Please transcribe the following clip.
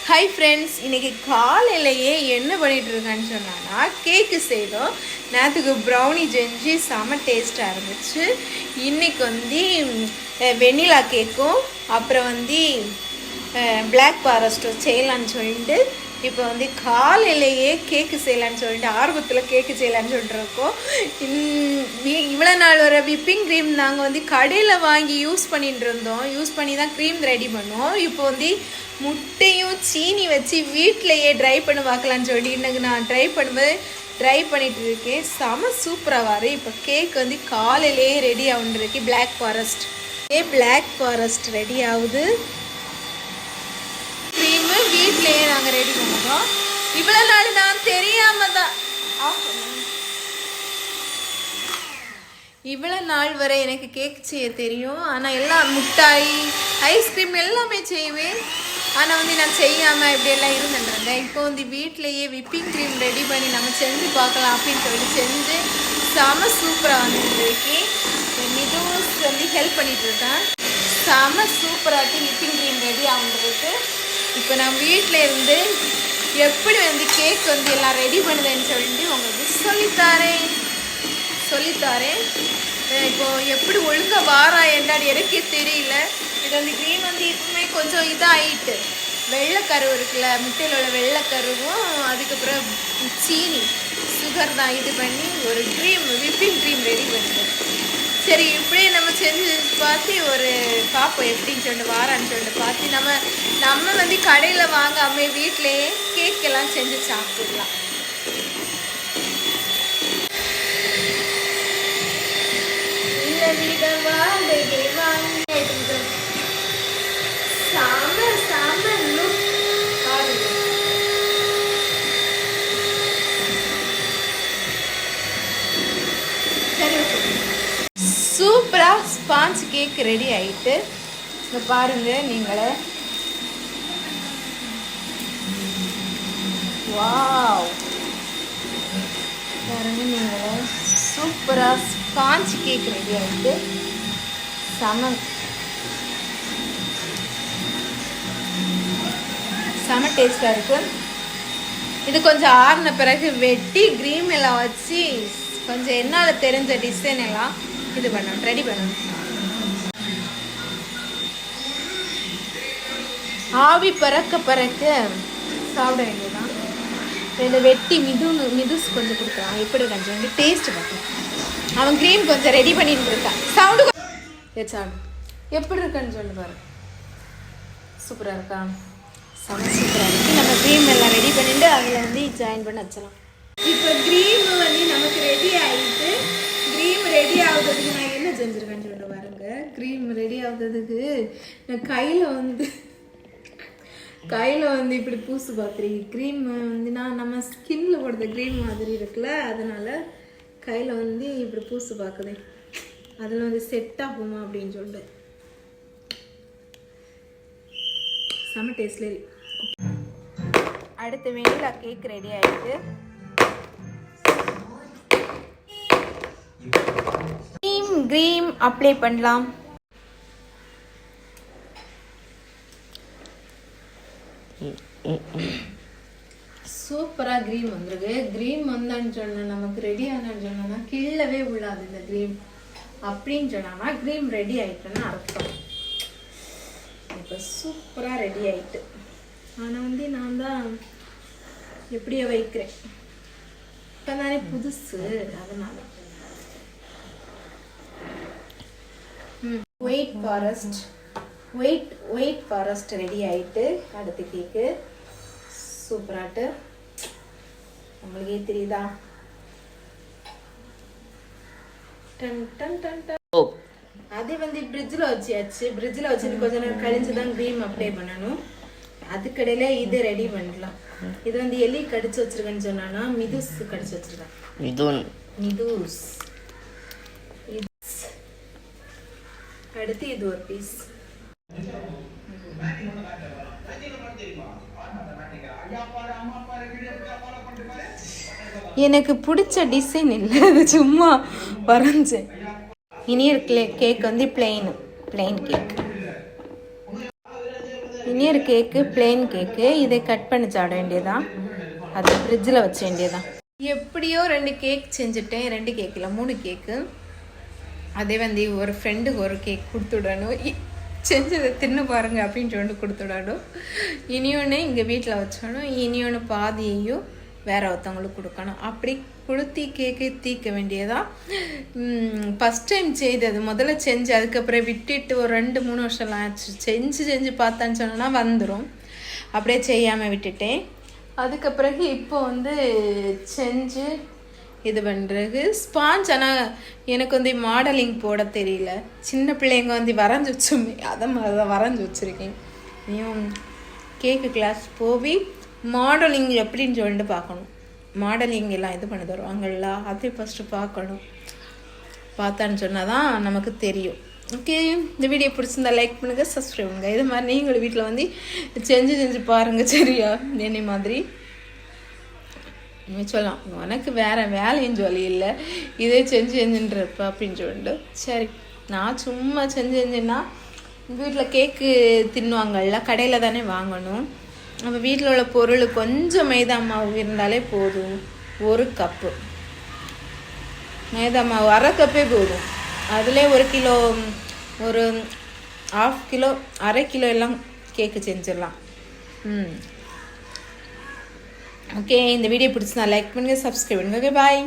Hi friends, இன்றைக்கி காலையிலையே என்ன பண்ணிகிட்ருக்கான்னு சொன்னான்னா கேக்கு செய்தோம். நேற்றுக்கு ப்ரௌனி செஞ்சு செம டேஸ்ட்டாக இருந்துச்சு. இன்றைக்கி வந்து வெண்ணிலா கேக்கும் அப்புறம் வந்து பிளாக் ஃபாரஸ்ட்டும் செய்யலான்னு சொல்லிட்டு இப்போ வந்து காலையிலேயே கேக்கு செய்யலான்னு சொல்லிட்டு ஆர்வத்தில் கேக்கு செய்யலான்னு சொல்லிட்டு இருக்கோம். இவ்வளோ நாள் வர விப்பிங் க்ரீம் நாங்கள் வந்து கடையில் வாங்கி யூஸ் பண்ணிட்டு இருந்தோம். யூஸ் பண்ணி தான் க்ரீம் ரெடி பண்ணோம். இப்போ வந்து முட்டையும் சீனி வச்சு வீட்டிலையே ட்ரை பண்ணி பார்க்கலான்னு சொல்லி எனக்கு நான் ட்ரை பண்ணிட்டு இருக்கேன். செம சூப்பராக வரும். இப்போ கேக் வந்து காலையிலேயே ரெடி ஆகுன்றிருக்கு. பிளாக் ஃபாரஸ்ட் ரெடி ஆகுது. க்ரீமு வீட்டிலையே நாங்கள் ரெடி பண்ணுறோம். இவ்வளோ நாள் நான் தெரியாமல் தான் இவ்வளோ நாள் வரை எனக்கு கேக் செய்ய தெரியும். ஆனால் எல்லாம் முட்டாய் ஐஸ்கிரீம் எல்லாமே செய்வேன். ஆனால் வந்து நான் செய்யாமல் இப்படியெல்லாம் இருந்துருந்தேன். இப்போ வந்து வீட்டிலையே விப்பிங் க்ரீம் ரெடி பண்ணி நம்ம செஞ்சு பார்க்கலாம் அப்படின்னு சொல்லிட்டு செஞ்சு செம சூப்பராக வந்துருக்கு. மிதுஸ் வந்து ஹெல்ப் பண்ணிகிட்டு இருக்கேன். செம சூப்பராகி விப்பிங் க்ரீம் ரெடி ஆகுறதுக்கு இப்போ நான் வீட்டில் இருந்து எப்படி வந்து கேக் வந்து எல்லாம் ரெடி பண்ணுதுன்னு சொல்லிட்டு உங்களுக்கு சொல்லித்தாரேன். இப்போது எப்படி ஒழுங்காக வாரா என்னன்னு எனக்கே தெரியல. இது வந்து க்ரீம் வந்து இப்பவுமே கொஞ்சம் இதாகிட்டு வெள்ளைக்கரு இருக்குல்ல, முட்டையில் உள்ள வெள்ளைக்கருவும் அதுக்கப்புறம் சீனி சுகர் தான் இது பண்ணி ஒரு விப்பிங் க்ரீம் ரெடி பண்ணுறேன். சரி, இப்படியே நம்ம செஞ்சு பார்த்து ஒரு பார்ப்போம் எப்படின்னு சொல்லிட்டு வாரான்னு சொல்லிட்டு பார்த்து நம்ம வந்து கடையில் வாங்காமல் வீட்டிலையே கேக் எல்லாம் செஞ்சு சாப்பிடலாம். சூப்பராக ஸ்பாஞ்ச் கேக் ரெடி ஆகிட்டு இங்கே பாருங்கள் நீங்களே. வாவ், பாருங்க நீங்களே, சூப்பராக ஸ்பாஞ்ச் கேக் ரெடி ஆகிட்டு செம டேஸ்டாக இருக்குது. இது கொஞ்சம் ஆறின பிறகு வெட்டி க்ரீம் எல்லாம் வச்சு கொஞ்சம் என்னால் தெரிஞ்ச டிசைன் எல்லாம் இது பண்ணணும், ரெடி பண்ணணும். ஆவி பறக்க சாப்பிட வேண்டியதுதான். இதை வெட்டி மிதுஸ் கொஞ்சம் கொடுக்குறான். எப்படி கொஞ்சம் டேஸ்ட் பார்க்கலாம். அவன் க்ரீம் கொஞ்சம் ரெடி பண்ணிட்டு இருக்கான். சவுண்டு எப்படி இருக்குன்னு சொல்லி பாரு. சூப்பராக இருக்கா? செம சூப்பராக இருக்குது. நம்ம க்ரீம் எல்லாம் ரெடி பண்ணிட்டு அதில் வந்து ஜாயின் பண்ணி வச்சிடலாம். இப்போ க்ரீம் வந்து நமக்கு ரெடி ஆகிட்டு, க்ரீம் ரெடி ஆகுறதுக்கு நான் என்ன செஞ்சுருக்கேன்னு சொல்லிட்டு பாருங்க. க்ரீம் ரெடி ஆகுறதுக்கு நான் கையில் வந்து இப்படி பூசு பார்த்துருக்கேன். க்ரீம் வந்து நம்ம ஸ்கின்ல போடுற க்ரீம் மாதிரி இருக்குல்ல, அதனால் கையில் வந்து இப்படி பூசு பார்க்குதேன். அதில் வந்து செட் ஆகுமா அப்படின்னு சொல்லிட்டு செம்ம டேஸ்ட்ல. அடுத்த வெண்ணிலா கேக் ரெடி ஆகிட்டு க்ரீம் அப்ளை பண்ணலாம். சூப்பராக க்ரீம் வந்துருக்கு. க்ரீம் வந்தான்னு சொன்னால் நமக்கு ரெடி ஆனான்னு சொன்னா கீழவே உள்ளாது இந்த க்ரீம் அப்படின்னு சொன்னா க்ரீம் ரெடி ஆகிட்டுன்னு அர்த்தம். இப்போ சூப்பராக ரெடி ஆகிட்டு. ஆனால் வந்து நான் தான் எப்படியோ வைக்கிறேன். இப்போ தானே புதுசு, அதனால. ஒயிட் ஃபாரஸ்ட் ரெடி ஆகிட்டு அடுத்த கேக்கு சூப்பராட்டு உங்களுக்கே தெரியுதா? அது வந்து ஃப்ரிட்ஜில் வச்சுட்டு கொஞ்ச நேரம் கழிஞ்சு தான் க்ரீம் அப்ளை பண்ணணும். அதுக்கடையில இது ரெடி பண்ணலாம். இது வந்து எலி கடிச்சு வச்சிருக்கேன்னு சொன்னா மிதுஸ் கடிச்சு வச்சிருக்கேன். மிதுஸ். அடுத்து இது ஒரு பீஸ். எனக்கு பிடிச்ச டிசைன் இல்லை, அது சும்மா வரைஞ்சேன். இனி கேக் வந்து பிளெயின் கேக். இனியொரு கேக்கு பிளெயின் கேக்கு. இதை கட் பண்ணி சாட வேண்டியதான், அதை ஃப்ரிட்ஜில் வச்ச வேண்டியதான். எப்படியோ 2 கேக் செஞ்சுட்டேன். 2 கேக்கில் 3 கேக்கு. அதே வந்து ஒரு ஃப்ரெண்டுக்கு ஒரு கேக் கொடுத்துடணும். செஞ்சதை தின்னு பாருங்க அப்படின்னு சொல்லிட்டு கொடுத்துடணும். இனியொன்று இங்கே வீட்டில் வச்சோணும். இனியொன்று பாதியையும் வேற ஒருத்தவங்களுக்கு கொடுக்கணும். அப்படி கொடுத்தி கேக்கை தீக்க வேண்டியதான். ஃபஸ்ட் டைம் செய்தது, முதல்ல செஞ்சு அதுக்கப்புறம் விட்டுட்டு ஒரு 2-3 வருஷம்லாம் ஆச்சு. செஞ்சு பார்த்தான்னு சொன்னால் வந்துடும். அப்படியே செய்யாமல் விட்டுட்டேன். அதுக்கு பிறகு இப்போ வந்து செஞ்சு இது பண்ணுறது ஸ்பாஞ்ச். ஆனால் எனக்கு வந்து மாடலிங் போட தெரியல. சின்ன பிள்ளைங்க வந்து வரைஞ்சி வச்சோமே, அதை மாதிரி தான் வரைஞ்சி வச்சுருக்கேன். நீயும் கேக்கு கிளாஸ் போய் மாடலிங் எப்படின்னு சொல்லிட்டு பார்க்கணும். மாடலிங் எல்லாம் இது பண்ணி தருவாங்கள்ல, அதை ஃபஸ்ட்டு பார்க்கணும். பார்த்தான்னு சொன்னால் தான் நமக்கு தெரியும். ஓகே, இந்த வீடியோ பிடிச்சிருந்தா லைக் பண்ணுங்கள், சப்ஸ்கிரைப் பண்ணுங்கள். இது மாதிரி நீங்களும் வீட்டில் வந்து செஞ்சு பாருங்கள். சரியா? என்னை மாதிரி சொல்லலாம், உனக்கு வேறு வேலையும் சொல்லி இல்லை, இதே செஞ்சுன்றப்ப அப்படின்னு சொல்லிட்டு. சரி, நான் சும்மா செஞ்சுன்னா வீட்டில் கேக்கு தின்னுவாங்கள்ல, கடையில் தானே வாங்கணும். நம்ம வீட்டில் உள்ள பொருள் கொஞ்சம் மைதா மாவு இருந்தாலே போதும். 1 கப்பு மைதா மாவு, 1/2 கப்பே போதும். அதிலே 1 கிலோ, ஒரு 1/2 கிலோ, 1/2 கிலோ எல்லாம் கேக்கு செஞ்சிடலாம். ஓகே, இந்த வீடியோ பிடிச்சிருந்தா லைக் பண்ணுங்கள், சப்ஸ்கிரைப் பண்ணுங்கள். ஓகே, பாய்.